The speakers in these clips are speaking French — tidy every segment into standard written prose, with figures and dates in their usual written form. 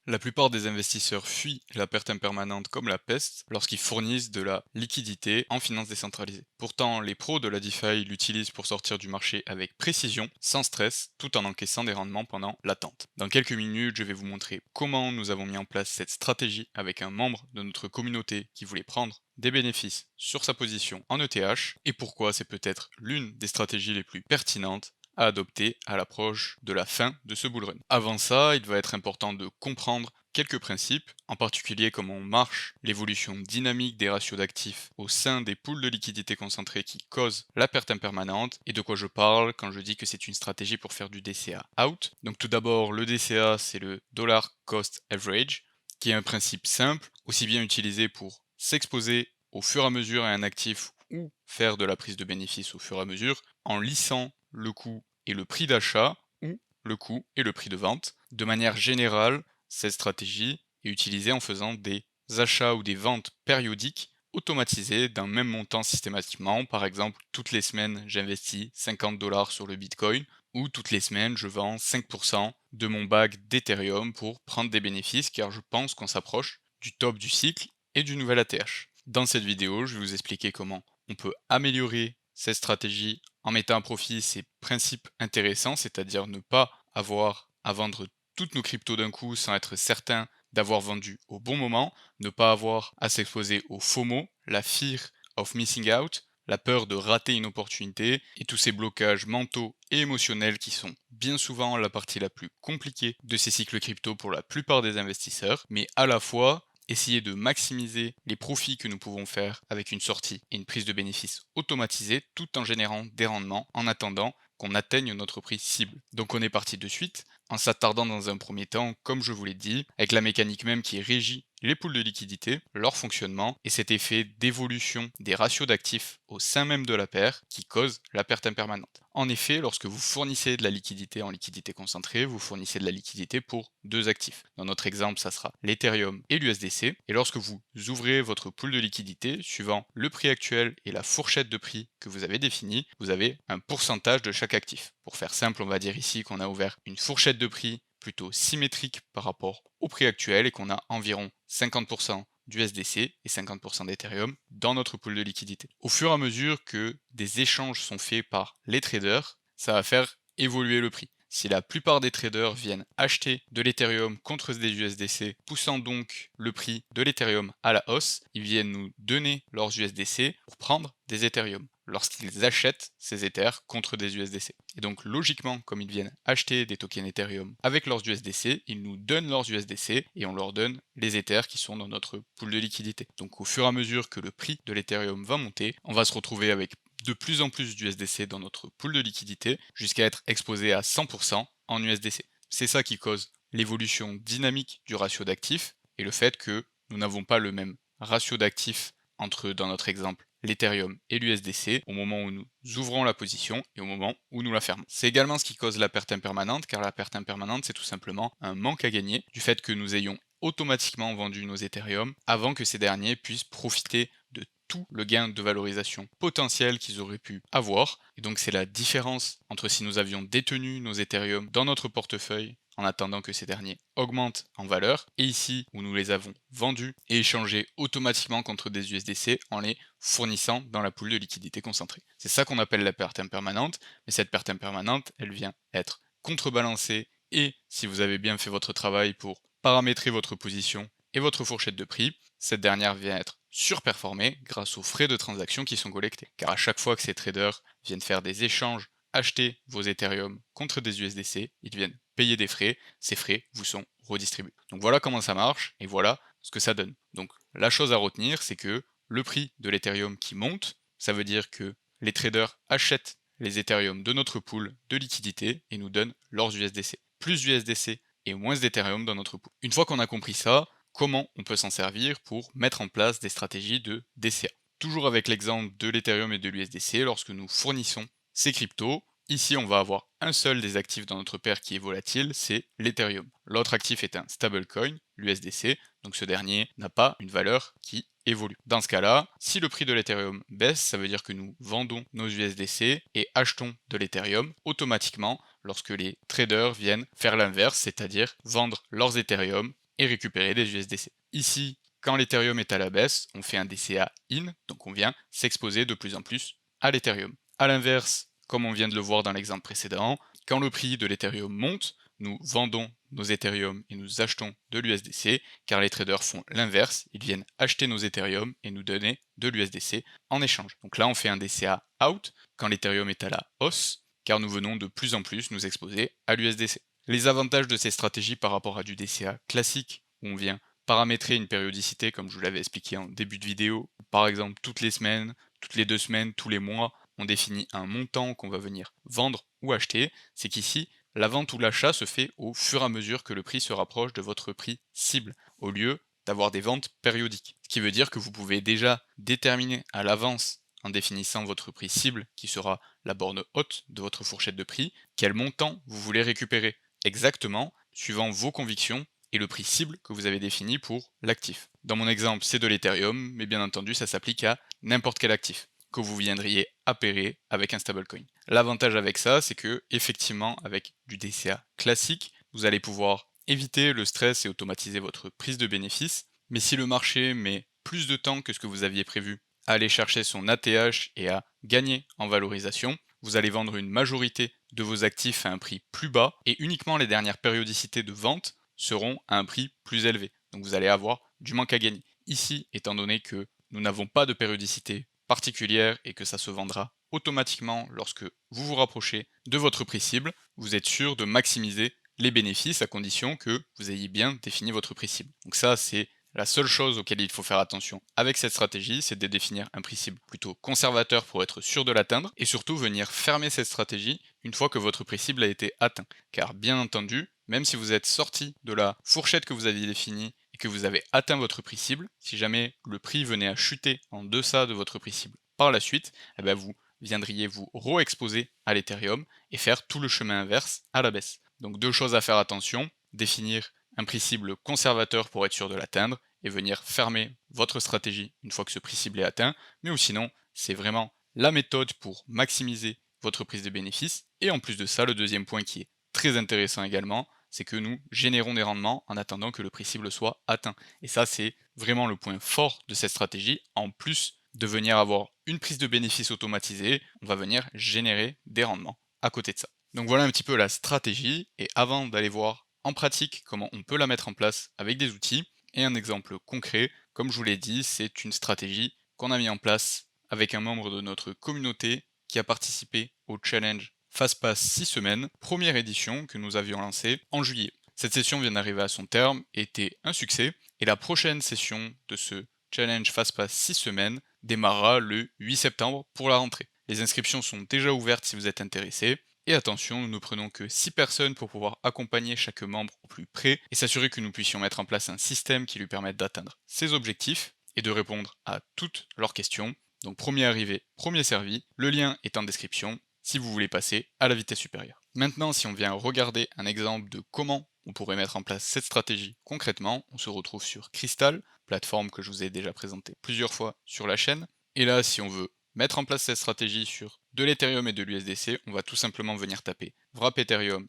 La plupart des investisseurs fuient la perte impermanente comme la peste lorsqu'ils fournissent de la liquidité en finance décentralisée. Pourtant, les pros de la DeFi l'utilisent pour sortir du marché avec précision, sans stress, tout en encaissant des rendements pendant l'attente. Dans quelques minutes, je vais vous montrer comment nous avons mis en place cette stratégie avec un membre de notre communauté qui voulait prendre des bénéfices sur sa position en ETH et pourquoi c'est peut-être l'une des stratégies les plus pertinentes à adopter à l'approche de la fin de ce bull run. Avant ça, il va être important de comprendre quelques principes, en particulier comment marche l'évolution dynamique des ratios d'actifs au sein des pools de liquidités concentrées qui causent la perte impermanente et de quoi je parle quand je dis que c'est une stratégie pour faire du DCA out. Donc tout d'abord, le DCA, c'est le dollar cost average, qui est un principe simple, aussi bien utilisé pour s'exposer au fur et à mesure à un actif ou faire de la prise de bénéfice au fur et à mesure en lissant le coût et le prix d'achat ou le coût et le prix de vente. De manière générale, cette stratégie est utilisée en faisant des achats ou des ventes périodiques automatisées d'un même montant systématiquement. Par exemple, toutes les semaines, j'investis 50 dollars sur le Bitcoin ou toutes les semaines, je vends 5% de mon bag d'Ethereum pour prendre des bénéfices car je pense qu'on s'approche du top du cycle et du nouvel ATH. Dans cette vidéo, je vais vous expliquer comment on peut améliorer cette stratégie en mettant à profit ces principes intéressants, c'est-à-dire ne pas avoir à vendre toutes nos cryptos d'un coup sans être certain d'avoir vendu au bon moment, ne pas avoir à s'exposer au FOMO, la fear of missing out, la peur de rater une opportunité et tous ces blocages mentaux et émotionnels qui sont bien souvent la partie la plus compliquée de ces cycles crypto pour la plupart des investisseurs, mais à la fois essayer de maximiser les profits que nous pouvons faire avec une sortie et une prise de bénéfice automatisée tout en générant des rendements en attendant qu'on atteigne notre prix cible. Donc on est parti de suite en s'attardant dans un premier temps, comme je vous l'ai dit, avec la mécanique même qui régit les pools de liquidité, leur fonctionnement et cet effet d'évolution des ratios d'actifs au sein même de la paire qui cause la perte impermanente. En effet, lorsque vous fournissez de la liquidité en liquidité concentrée, vous fournissez de la liquidité pour deux actifs. Dans notre exemple, ça sera l'Ethereum et l'USDC. Et lorsque vous ouvrez votre pool de liquidité, suivant le prix actuel et la fourchette de prix que vous avez définie, vous avez un pourcentage de chaque actif. Pour faire simple, on va dire ici qu'on a ouvert une fourchette de prix plutôt symétrique par rapport au prix actuel et qu'on a environ 50% d'USDC et 50% d'Ethereum dans notre pool de liquidité. Au fur et à mesure que des échanges sont faits par les traders, ça va faire évoluer le prix. Si la plupart des traders viennent acheter de l'Ethereum contre des USDC, poussant donc le prix de l'Ethereum à la hausse, ils viennent nous donner leurs USDC pour prendre des Ethereum lorsqu'ils achètent ces Ethers contre des USDC. Et donc logiquement, comme ils viennent acheter des tokens Ethereum avec leurs USDC, ils nous donnent leurs USDC et on leur donne les Ethers qui sont dans notre pool de liquidité. Donc au fur et à mesure que le prix de l'Ethereum va monter, on va se retrouver avec de plus en plus d'USDC dans notre pool de liquidité jusqu'à être exposé à 100% en USDC. C'est ça qui cause l'évolution dynamique du ratio d'actifs et le fait que nous n'avons pas le même ratio d'actifs entre, dans notre exemple, l'Ethereum et l'USDC au moment où nous ouvrons la position et au moment où nous la fermons. C'est également ce qui cause la perte impermanente, car la perte impermanente, c'est tout simplement un manque à gagner du fait que nous ayons automatiquement vendu nos Ethereum avant que ces derniers puissent profiter de tout le gain de valorisation potentiel qu'ils auraient pu avoir. Et donc c'est la différence entre si nous avions détenu nos Ethereum dans notre portefeuille en attendant que ces derniers augmentent en valeur, et ici où nous les avons vendus et échangés automatiquement contre des USDC en les fournissant dans la pool de liquidité concentrée. C'est ça qu'on appelle la perte impermanente, mais cette perte impermanente, elle vient être contrebalancée, et si vous avez bien fait votre travail pour paramétrer votre position et votre fourchette de prix, cette dernière vient être surperformée grâce aux frais de transaction qui sont collectés. Car à chaque fois que ces traders viennent faire des échanges, acheter vos Ethereum contre des USDC, ils viennent payer des frais, ces frais vous sont redistribués. Donc voilà comment ça marche et voilà ce que ça donne. Donc la chose à retenir, c'est que le prix de l'Ethereum qui monte, ça veut dire que les traders achètent les Ethereum de notre pool de liquidité et nous donnent leurs USDC. Plus d'USDC et moins d'Ethereum dans notre pool. Une fois qu'on a compris ça, comment on peut s'en servir pour mettre en place des stratégies de DCA. Toujours avec l'exemple de l'Ethereum et de l'USDC, lorsque nous fournissons ces cryptos, ici on va avoir un seul des actifs dans notre paire qui est volatile, c'est l'Ethereum. L'autre actif est un stablecoin, l'USDC, donc ce dernier n'a pas une valeur qui évolue. Dans ce cas-là, si le prix de l'Ethereum baisse, ça veut dire que nous vendons nos USDC et achetons de l'Ethereum automatiquement lorsque les traders viennent faire l'inverse, c'est-à-dire vendre leurs Ethereum et récupérer des USDC. Ici, quand l'Ethereum est à la baisse, on fait un DCA in, donc on vient s'exposer de plus en plus à l'Ethereum. A l'inverse, comme on vient de le voir dans l'exemple précédent, quand le prix de l'Ethereum monte, nous vendons nos Ethereum et nous achetons de l'USDC, car les traders font l'inverse, ils viennent acheter nos Ethereum et nous donner de l'USDC en échange. Donc là, on fait un DCA out quand l'Ethereum est à la hausse, car nous venons de plus en plus nous exposer à l'USDC. Les avantages de ces stratégies par rapport à du DCA classique, où on vient paramétrer une périodicité, comme je vous l'avais expliqué en début de vidéo, par exemple toutes les semaines, toutes les 2 semaines, tous les mois, on définit un montant qu'on va venir vendre ou acheter, c'est qu'ici, la vente ou l'achat se fait au fur et à mesure que le prix se rapproche de votre prix cible, au lieu d'avoir des ventes périodiques. Ce qui veut dire que vous pouvez déjà déterminer à l'avance, en définissant votre prix cible, qui sera la borne haute de votre fourchette de prix, quel montant vous voulez récupérer, exactement, suivant vos convictions et le prix cible que vous avez défini pour l'actif. Dans mon exemple, c'est de l'Ethereum, mais bien entendu, ça s'applique à n'importe quel actif que vous viendriez appairer avec un stablecoin. L'avantage avec ça, c'est que, effectivement, avec du DCA classique, vous allez pouvoir éviter le stress et automatiser votre prise de bénéfice. Mais si le marché met plus de temps que ce que vous aviez prévu à aller chercher son ATH et à gagner en valorisation, vous allez vendre une majorité de vos actifs à un prix plus bas et uniquement les dernières périodicités de vente seront à un prix plus élevé. Donc vous allez avoir du manque à gagner. Ici, étant donné que nous n'avons pas de périodicité particulière et que ça se vendra automatiquement lorsque vous vous rapprochez de votre prix cible, vous êtes sûr de maximiser les bénéfices à condition que vous ayez bien défini votre prix cible. Donc ça, c'est la seule chose auquel il faut faire attention avec cette stratégie, c'est de définir un prix cible plutôt conservateur pour être sûr de l'atteindre et surtout venir fermer cette stratégie une fois que votre prix cible a été atteint. Car bien entendu, même si vous êtes sorti de la fourchette que vous aviez définie et que vous avez atteint votre prix cible, si jamais le prix venait à chuter en deçà de votre prix cible par la suite, eh bien vous viendriez vous re-exposer à l'Ethereum et faire tout le chemin inverse à la baisse. Donc 2 choses à faire attention, définir un prix cible conservateur pour être sûr de l'atteindre et venir fermer votre stratégie une fois que ce prix cible est atteint, mais ou sinon, c'est vraiment la méthode pour maximiser votre prise de bénéfice. Et en plus de ça, le deuxième point qui est très intéressant également, c'est que nous générons des rendements en attendant que le prix cible soit atteint. Et ça, c'est vraiment le point fort de cette stratégie. En plus de venir avoir une prise de bénéfice automatisée, on va venir générer des rendements à côté de ça. Donc voilà un petit peu la stratégie, et avant d'aller voir en pratique comment on peut la mettre en place avec des outils, et un exemple concret, comme je vous l'ai dit, c'est une stratégie qu'on a mis en place avec un membre de notre communauté qui a participé au challenge FastPass 6 semaines, première édition que nous avions lancée en juillet. Cette session vient d'arriver à son terme, était un succès, et la prochaine session de ce challenge FastPass 6 semaines démarrera le 8 septembre pour la rentrée. Les inscriptions sont déjà ouvertes si vous êtes intéressé. Et attention, nous ne prenons que 6 personnes pour pouvoir accompagner chaque membre au plus près et s'assurer que nous puissions mettre en place un système qui lui permette d'atteindre ses objectifs et de répondre à toutes leurs questions. Donc premier arrivé, premier servi, le lien est en description si vous voulez passer à la vitesse supérieure. Maintenant, si on vient regarder un exemple de comment on pourrait mettre en place cette stratégie concrètement, on se retrouve sur Crystal, plateforme que je vous ai déjà présentée plusieurs fois sur la chaîne. Et là, si on veut mettre en place cette stratégie sur de l'Ethereum et de l'USDC, on va tout simplement venir taper wrap Ethereum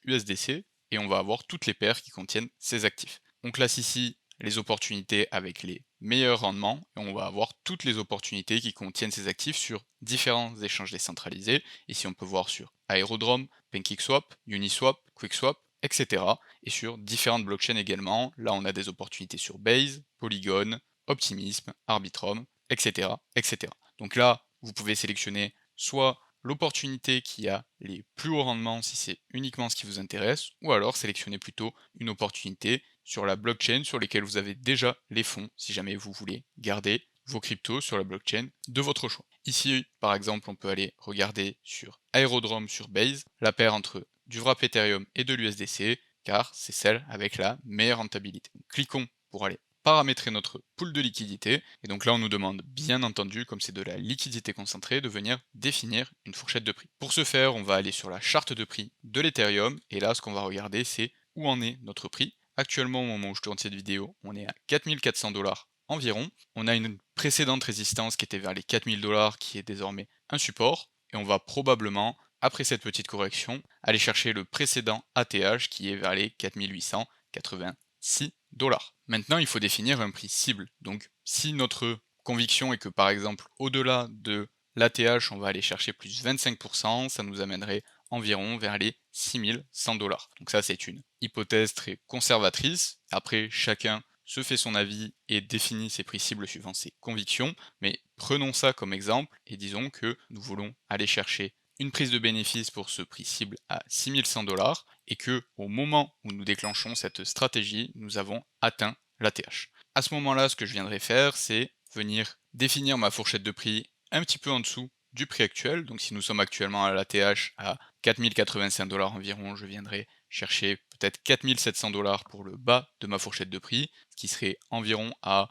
/USDC et on va avoir toutes les paires qui contiennent ces actifs. On classe ici les opportunités avec les meilleurs rendements et on va avoir toutes les opportunités qui contiennent ces actifs sur différents échanges décentralisés. Ici on peut voir sur Aerodrome, PancakeSwap, Uniswap, QuickSwap, etc. Et sur différentes blockchains également. Là on a des opportunités sur Base, Polygon, Optimism, Arbitrum, etc. etc. Donc là, vous pouvez sélectionner soit l'opportunité qui a les plus hauts rendements si c'est uniquement ce qui vous intéresse, ou alors sélectionner plutôt une opportunité sur la blockchain sur lesquelles vous avez déjà les fonds si jamais vous voulez garder vos cryptos sur la blockchain de votre choix. Ici, par exemple, on peut aller regarder sur Aerodrome sur Base, la paire entre du wrap Ethereum et de l'USDC, car c'est celle avec la meilleure rentabilité. Donc, cliquons pour aller paramétrer notre pool de liquidité, et donc là on nous demande bien entendu, comme c'est de la liquidité concentrée, de venir définir une fourchette de prix. Pour ce faire, on va aller sur la charte de prix de l'Ethereum, et là ce qu'on va regarder c'est où en est notre prix. Actuellement au moment où je tourne cette vidéo, on est à 4400$ environ. On a une précédente résistance qui était vers les 4000$ qui est désormais un support, et on va probablement, après cette petite correction, aller chercher le précédent ATH qui est vers les 4886$. dollars. Maintenant, il faut définir un prix cible. Donc, si notre conviction est que par exemple, au-delà de l'ATH, on va aller chercher plus 25%, ça nous amènerait environ vers les 6100 dollars. Donc ça, c'est une hypothèse très conservatrice. Après, chacun se fait son avis et définit ses prix cibles suivant ses convictions, mais prenons ça comme exemple et disons que nous voulons aller chercher une prise de bénéfice pour ce prix cible à 6100 dollars et que au moment où nous déclenchons cette stratégie, nous avons atteint l'ATH. À ce moment-là, ce que je viendrai faire, c'est venir définir ma fourchette de prix un petit peu en dessous du prix actuel. Donc si nous sommes actuellement à l'ATH à 4085 dollars environ, je viendrai chercher peut-être 4700 dollars pour le bas de ma fourchette de prix, ce qui serait environ à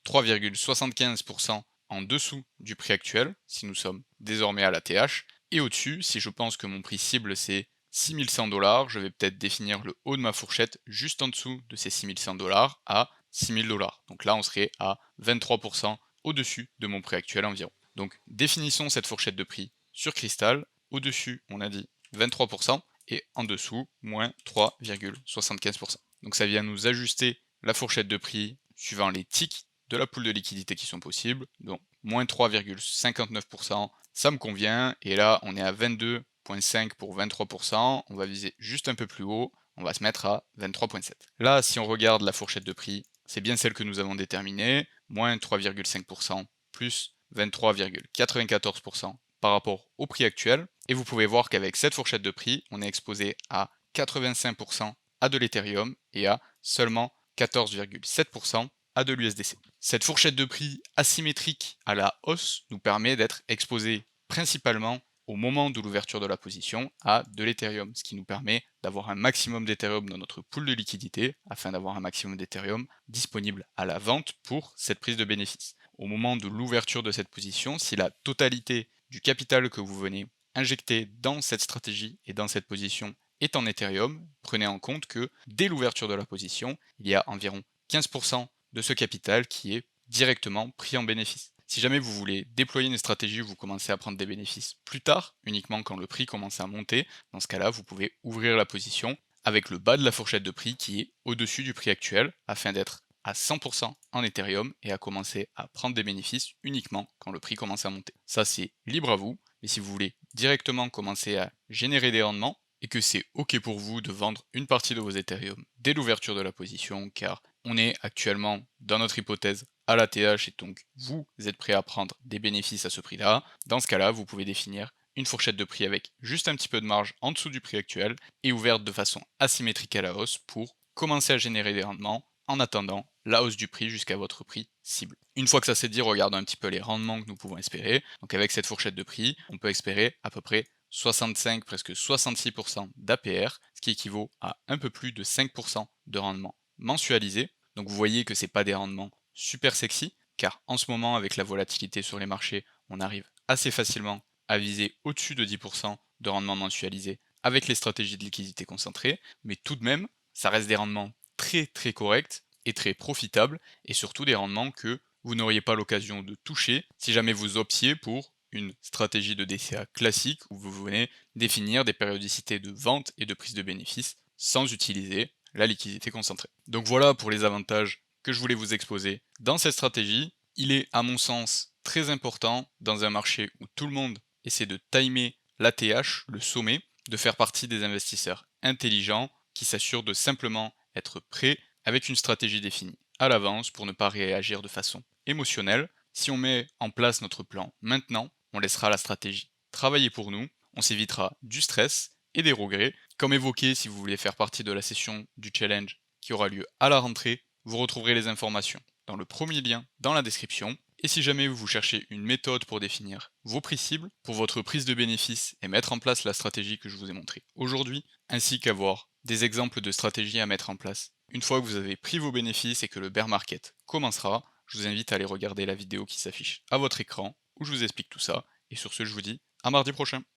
3,75% en dessous du prix actuel, si nous sommes désormais à l'ATH. Et au-dessus, si je pense que mon prix cible c'est 6100 dollars, je vais peut-être définir le haut de ma fourchette juste en dessous de ces 6100 dollars à 6000 dollars. Donc là, on serait à 23% au-dessus de mon prix actuel environ. Donc définissons cette fourchette de prix sur Crystal. Au-dessus, on a dit 23% et en dessous, moins 3,75%. Donc ça vient nous ajuster la fourchette de prix suivant les ticks de la pool de liquidité qui sont possibles. Donc moins 3,59%, ça me convient. Et là, on est à 22,5 pour 23%. On va viser juste un peu plus haut. On va se mettre à 23,7. Là, si on regarde la fourchette de prix, c'est bien celle que nous avons déterminée, moins 3,5% plus 23,94% par rapport au prix actuel. Et vous pouvez voir qu'avec cette fourchette de prix, on est exposé à 85% à de l'Ethereum et à seulement 14,7% à de l'USDC. Cette fourchette de prix asymétrique à la hausse nous permet d'être exposé principalement au moment de l'ouverture de la position à de l'Ethereum, ce qui nous permet d'avoir un maximum d'Ethereum dans notre pool de liquidité afin d'avoir un maximum d'Ethereum disponible à la vente pour cette prise de bénéfice. Au moment de l'ouverture de cette position, si la totalité du capital que vous venez injecter dans cette stratégie et dans cette position est en Ethereum, prenez en compte que dès l'ouverture de la position, il y a environ 15% de ce capital qui est directement pris en bénéfice. Si jamais vous voulez déployer une stratégie où vous commencez à prendre des bénéfices plus tard, uniquement quand le prix commence à monter, dans ce cas-là, vous pouvez ouvrir la position avec le bas de la fourchette de prix qui est au-dessus du prix actuel afin d'être à 100% en Ethereum et à commencer à prendre des bénéfices uniquement quand le prix commence à monter. Ça, c'est libre à vous, mais si vous voulez directement commencer à générer des rendements et que c'est OK pour vous de vendre une partie de vos Ethereum dès l'ouverture de la position, car on est actuellement, dans notre hypothèse, à l'ATH et donc vous êtes prêt à prendre des bénéfices à ce prix-là, dans ce cas-là, vous pouvez définir une fourchette de prix avec juste un petit peu de marge en dessous du prix actuel et ouverte de façon asymétrique à la hausse pour commencer à générer des rendements en attendant la hausse du prix jusqu'à votre prix cible. Une fois que ça c'est dit, regardons un petit peu les rendements que nous pouvons espérer. Donc avec cette fourchette de prix, on peut espérer à peu près 65, presque 66% d'APR, ce qui équivaut à un peu plus de 5% de rendement mensualisé. Donc vous voyez que c'est pas des rendements super sexy, car en ce moment avec la volatilité sur les marchés, on arrive assez facilement à viser au-dessus de 10% de rendement mensualisé avec les stratégies de liquidité concentrée, mais tout de même, ça reste des rendements très très corrects et très profitables, et surtout des rendements que vous n'auriez pas l'occasion de toucher si jamais vous optiez pour une stratégie de DCA classique où vous venez définir des périodicités de vente et de prise de bénéfices sans utiliser la liquidité concentrée. Donc voilà pour les avantages que je voulais vous exposer dans cette stratégie. Il est à mon sens très important dans un marché où tout le monde essaie de timer l'ATH, le sommet, de faire partie des investisseurs intelligents qui s'assurent de simplement être prêts avec une stratégie définie à l'avance pour ne pas réagir de façon émotionnelle. Si on met en place notre plan maintenant, on laissera la stratégie travailler pour nous, on s'évitera du stress et des regrets. Comme évoqué, si vous voulez faire partie de la session du challenge qui aura lieu à la rentrée, vous retrouverez les informations dans le premier lien dans la description. Et si jamais vous cherchez une méthode pour définir vos prix cibles, pour votre prise de bénéfices et mettre en place la stratégie que je vous ai montrée aujourd'hui, ainsi qu'avoir des exemples de stratégies à mettre en place, une fois que vous avez pris vos bénéfices et que le bear market commencera, je vous invite à aller regarder la vidéo qui s'affiche à votre écran, où je vous explique tout ça. Et sur ce, je vous dis à mardi prochain.